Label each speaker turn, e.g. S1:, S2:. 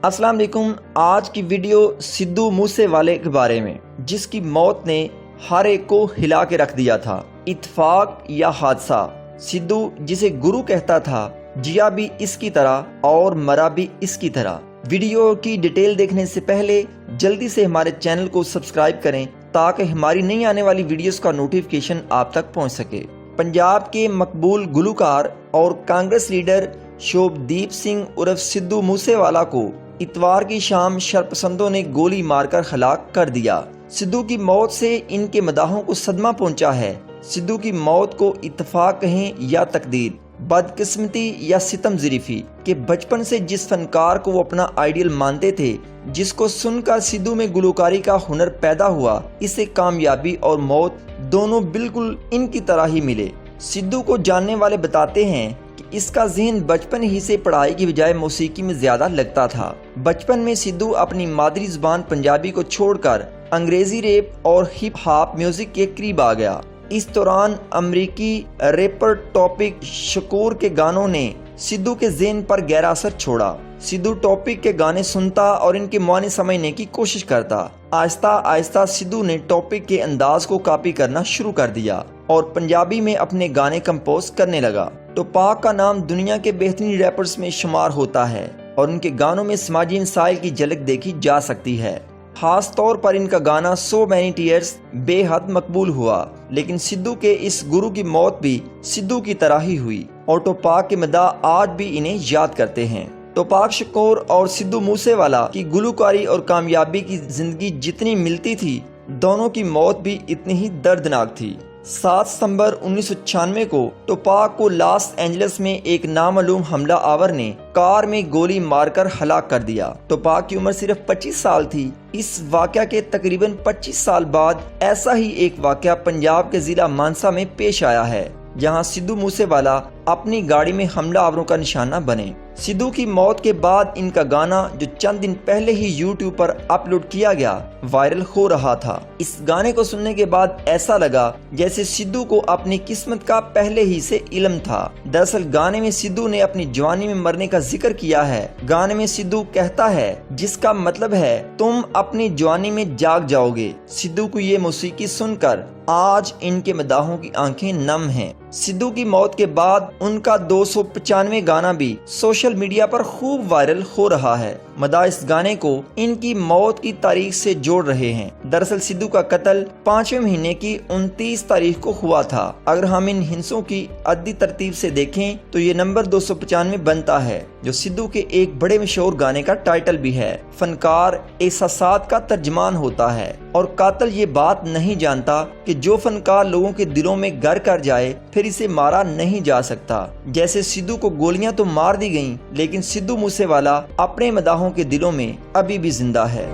S1: अस्सलाम वालेकुम। आज की वीडियो सिद्धू मूसेवाले के बारे में, जिसकी मौत ने हर एक को हिला के रख दिया था। इत्तेफाक या हादसा? सिद्धू जिसे गुरु कहता था, जिया भी इसकी तरह और मरा भी इसकी तरह। वीडियो की डिटेल देखने से पहले जल्दी से हमारे चैनल को सब्सक्राइब करें ताकि हमारी नई आने वाली वीडियोस का नोटिफिकेशन आप तक पहुंच सके। पंजाब के मकबूल गुलकार और कांग्रेस लीडर शोभदीप सिंह उर्फ सिद्धू मूसेवाला को इतवार की शाम शरपसंदों ने गोली मारकर हलाक कर दिया। सिद्धू की मौत से इनके मदाहों को सदमा पहुंचा है। सिद्धू की मौत को इत्तेफाक कहें या तकदीर, बदकिस्मती या सितम ज़रीफ़ी कि बचपन से जिस फनकार को वो अपना आइडियल मानते थे, जिसको सुनकर सिद्धू में गुलकारी का हुनर पैदा हुआ, इसे कामयाबी और मौत दोनों बिल्कुल इनकी तरह ही मिले। सिद्धू को जानने वाले बताते हैं कि इसका ज़हन बचपन ही से पढ़ाई की बजाय मौसीकी में ज़्यादा लगता था। बचपन में सिद्धू अपनी मादरी ज़बान पंजाबी को छोड़कर अंग्रेज़ी रैप और हिप हॉप म्यूज़िक के करीब आ गया। इस दौरान अमेरिकी रैपर टॉपिक शकूर के गानों ने सिद्धू के ज़हन पर गहरा असर छोड़ा। सिद्धू टॉपिक के गाने सुनता और इनके माने समझने की कोशिश करता। आहिस्ता आहिस्ता सिद्धू ने टॉपिक के अंदाज को कॉपी करना शुरू कर दिया और पंजाबी में अपने गाने कंपोज करने लगा। टुपाक का नाम दुनिया के बेहतरीन रैपर्स में शुमार होता है और उनके गानों में समाजी मसाइल की झलक देखी जा सकती है। खास तौर पर इनका गाना सो मैनी टीयर्स बेहद मकबूल हुआ। लेकिन सिद्धू के इस गुरु की मौत भी सिद्धू की तरह ही हुई और टुपाक के मदाह आज भी इन्हें याद करते हैं। टुपाक शकूर और सिद्धू मूसेवाला की गुलकारी और कामयाबी की जिंदगी जितनी मिलती थी, दोनों की मौत भी इतनी ही दर्दनाक थी। 7 सितंबर 1996 को टुपाक को लॉस एंजलिस में एक नामालूम हमला आवर ने कार में गोली मारकर हलाक कर दिया। टुपाक की उम्र सिर्फ 25 साल थी। इस वाक़या के तकरीबन 25 साल बाद ऐसा ही एक वाक़या पंजाब के जिला मानसा में पेश आया है, जहां सिद्धू मूसेवाला अपनी गाड़ी में हमला आवरों का निशाना बने। सिद्धू की मौत के बाद इनका गाना, जो चंद दिन पहले ही यूट्यूब पर अपलोड किया गया, वायरल हो रहा था। इस गाने को सुनने के बाद ऐसा लगा जैसे सिद्धू को अपनी किस्मत का पहले ही से इल्म था। दरअसल गाने में सिद्धू ने अपनी जवानी में मरने का जिक्र किया है। गाने में सिद्धू कहता है, जिसका मतलब है तुम अपनी जवानी में जाग जाओगे। सिद्धू को ये मौसीकी सुनकर आज इनके मदाहों की आंखें नम हैं। सिद्धू की मौत के बाद उनका 295 गाना भी सोशल मीडिया पर खूब वायरल हो रहा है। मदाह इस गाने को इनकी मौत की तारीख से जोड़ रहे हैं। दरअसल सिद्धू का कत्ल 5वें महीने की 29 तारीख को हुआ था। अगर हम इन हिस्सों की अददी तरतीब से देखें तो ये नंबर 295 बनता है, जो सिद्धू के एक बड़े मशहूर गाने का टाइटल भी है। फनकार एहसासात का तर्जमान होता है और कातिल ये बात नहीं जानता कि जो फनकार लोगों के दिलों में घर कर जाए फिर इसे मारा नहीं जा सकता। जैसे सिद्धू को गोलियां तो मार दी गईं, लेकिन सिद्धू मूसेवाला अपने मदाहों के दिलों में अभी भी जिंदा है।